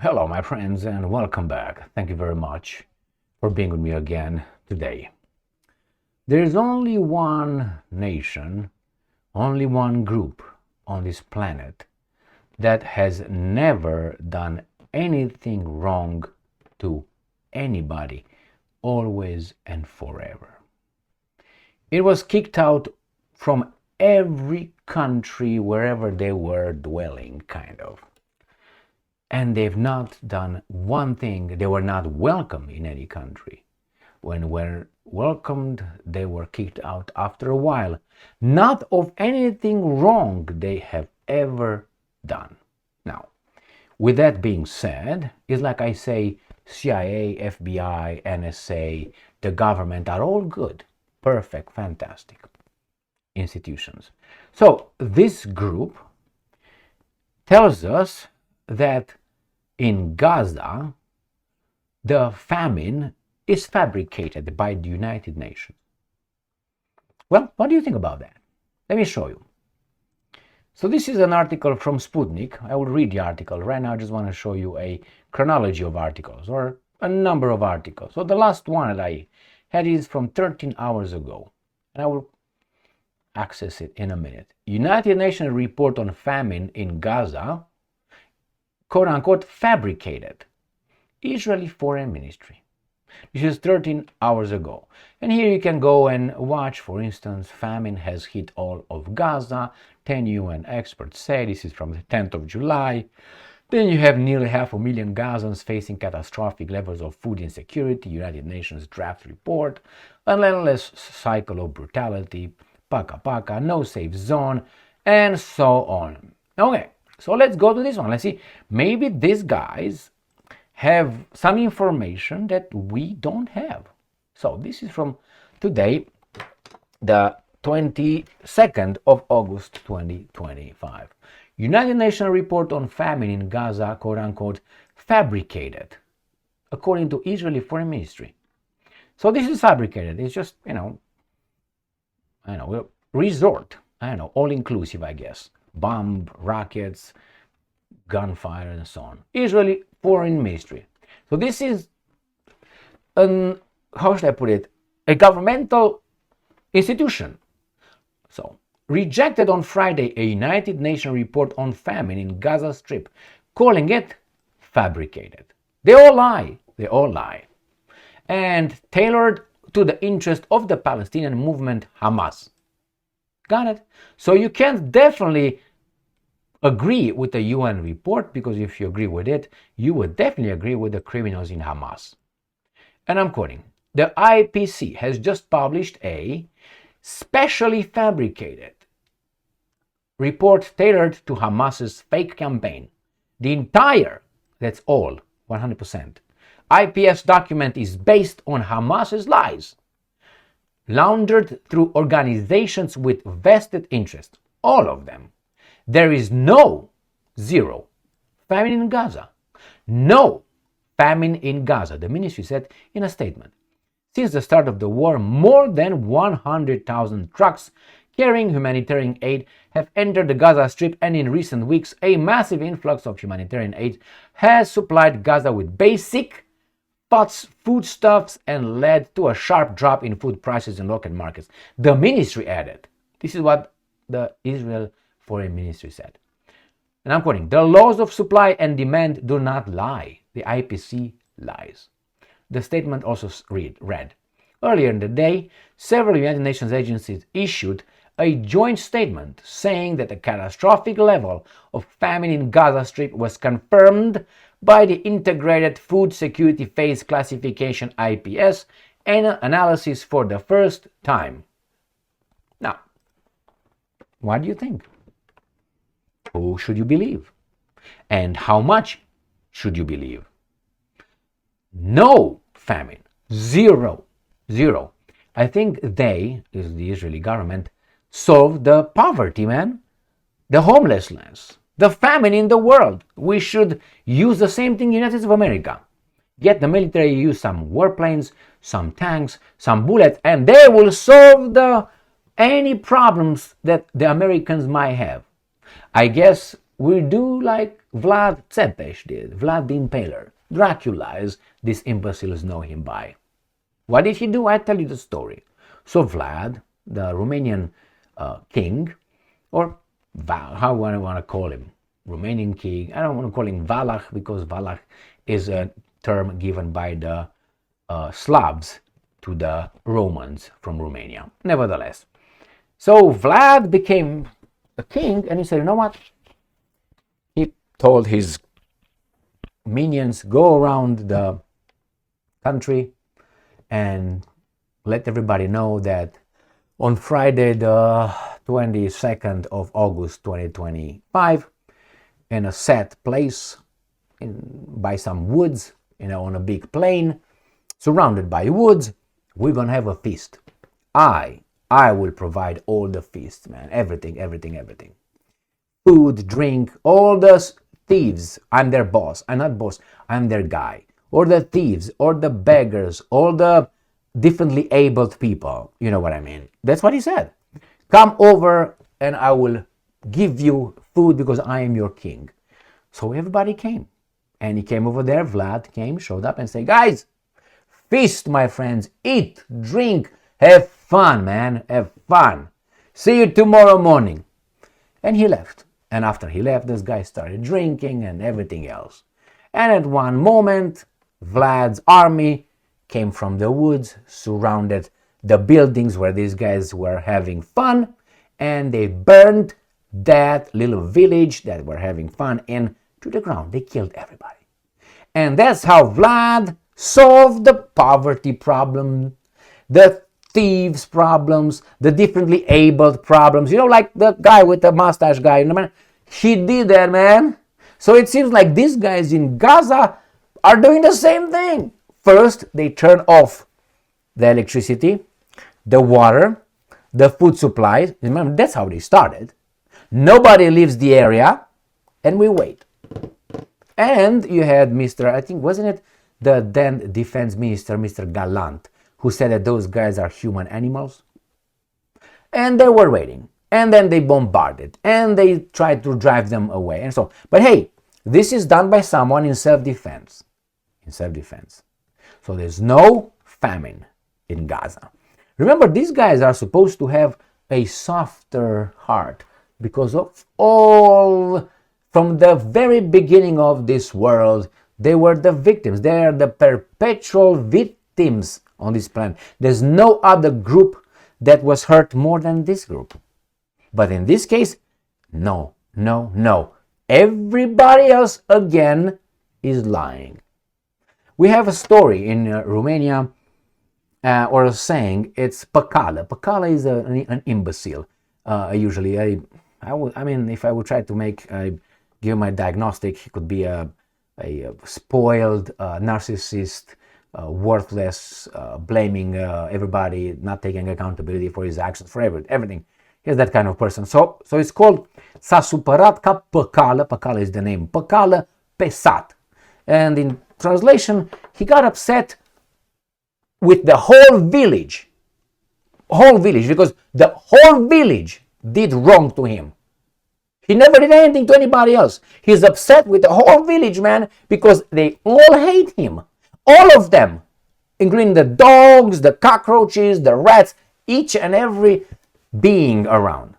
Hello, my friends, and welcome back. Thank you very much for being with me again today. There is only one nation, only one group on this planet that has never done anything wrong to anybody, always and forever. It was kicked out from every country wherever they were dwelling, kind of. And they've not done one thing. They were not welcome in any country. When were welcomed, they were kicked out after a while, not of anything wrong they have ever done. Now, with that being said, it's like I say, CIA, FBI, NSA, the government are all good, perfect, fantastic institutions. So this group tells us that in Gaza, the famine is fabricated by the United Nations. Well, what do you think about that? Let me show you. So this is an article from Sputnik. I will read the article. Right now I just want to show you a chronology of articles or a number of articles. So the last one that I had is from 13 hours ago. And I will access it in a minute. United Nations report on famine in Gaza, quote-unquote, fabricated. Israeli Foreign Ministry. This is 13 hours ago. And here you can go and watch, for instance, famine has hit all of Gaza. 10 UN experts say. This is from the 10th of July. Then you have nearly 500,000 Gazans facing catastrophic levels of food insecurity. United Nations draft report. An endless cycle of brutality. Paka paka, no safe zone, and so on. Okay. So let's go to this one. Let's see. Maybe these guys have some information that we don't have. So this is from today, the 22nd of August 2025. United Nations report on famine in Gaza, quote unquote, fabricated, according to Israeli Foreign Ministry. So this is fabricated. It's just, resort. All inclusive, I guess. Bomb, rockets, gunfire, and so on. Israeli Foreign Ministry. So this is how should I put it? A governmental institution. So, rejected on Friday a United Nations report on famine in Gaza Strip, calling it fabricated. They all lie. They all lie. And tailored to the interest of the Palestinian movement Hamas. Got it? So you can't definitely agree with the UN report, because if you agree with it, you would definitely agree with the criminals in Hamas. And I'm quoting, the IPC has just published a specially fabricated report tailored to Hamas's fake campaign. The entire, that's all, 100%, IPS document is based on Hamas's lies, laundered through organizations with vested interests, all of them. There is zero famine in Gaza. No famine in Gaza, the ministry said in a statement. Since the start of the war, more than 100,000 trucks carrying humanitarian aid have entered the Gaza Strip, and in recent weeks, a massive influx of humanitarian aid has supplied Gaza with basic foodstuffs and led to a sharp drop in food prices in local markets. The ministry added, this is what the Israel Foreign Ministry said. And I'm quoting, the laws of supply and demand do not lie. The IPC lies. The statement also read, earlier in the day, several United Nations agencies issued a joint statement saying that the catastrophic level of famine in Gaza Strip was confirmed by the Integrated Food Security Phase Classification IPS and analysis for the first time. Now, what do you think? Who should you believe? And how much should you believe? No famine. Zero. I think they, is the Israeli government, solved the poverty, man. The homelessness. The famine in the world. We should use the same thing in the United States of America. Get the military, use some warplanes, some tanks, some bullets, and they will solve any problems that the Americans might have. I guess we do like Vlad Tepes did, Vlad the Impaler. Dracula, as these imbeciles know him by. What did he do? I tell you the story. So Vlad, the Romanian king, or how do I want to call him? Romanian king. I don't want to call him Valach because Valach is a term given by the Slavs to the Romans from Romania. Nevertheless, so Vlad became a king, and he said, you know what? He told his minions, go around the country and let everybody know that on Friday the 22nd of August 2025, in a set place by some woods, on a big plain surrounded by woods, we're gonna have a feast. I will provide all the feasts, man. Everything. Food, drink, all the thieves. I'm their boss. I'm not boss. I'm their guy. Or the thieves, or the beggars, all the differently abled people. You know what I mean? That's what he said. Come over and I will give you food because I am your king. So everybody came. And he came over there. Vlad came, showed up and said, guys, feast, my friends. Eat, drink, have fun, man. Have fun. See you tomorrow morning. And he left. And after he left, this guy started drinking and everything else. And at one moment, Vlad's army came from the woods, surrounded the buildings where these guys were having fun, and they burned that little village that were having fun into the ground. They killed everybody. And that's how Vlad solved the poverty problem, the thieves problems, the differently abled problems. Like the guy with the mustache guy, he did that, man. So it seems like these guys in Gaza are doing the same thing. First, they turn off the electricity, the water, the food supplies. Remember, that's how they started. Nobody leaves the area, and we wait. And you had Mr., I think, wasn't it the then defense minister, Mr. Gallant, who said that those guys are human animals? And they were waiting. And then they bombarded. And they tried to drive them away. And so, but hey, this is done by someone in self-defense. So there's no famine in Gaza. Remember, these guys are supposed to have a softer heart because of all, from the very beginning of this world, they were the victims. They are the perpetual victims on this planet. There's no other group that was hurt more than this group. But in this case, no. Everybody else again is lying. We have a story in Romania, or a saying, it's păcală. Păcală is an imbecile. Usually, if I would try to give my diagnostic, he could be a spoiled narcissist, worthless, blaming everybody, not taking accountability for his actions, for everything. He's that kind of person. So it's called s-a supărat ca păcală. Păcală is the name. Păcală pe sat. And in translation, he got upset with the whole village, because the whole village did wrong to him. He never did anything to anybody else. He's upset with the whole village, man, because they all hate him. All of them, including the dogs, the cockroaches, the rats, each and every being around.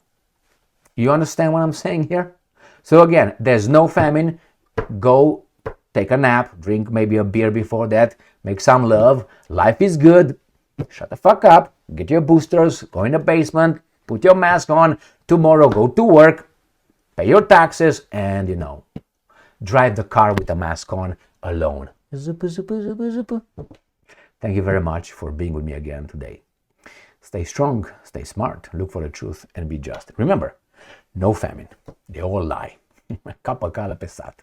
You understand what I'm saying here? So again, there's no famine. Go take a nap, drink maybe a beer before that, make some love. Life is good. Shut the fuck up. Get your boosters. Go in the basement. Put your mask on. Tomorrow, go to work. Pay your taxes. And, drive the car with a mask on alone. Thank you very much for being with me again today. Stay strong. Stay smart. Look for the truth and be just. Remember, no famine. They all lie. Kapakala pesat.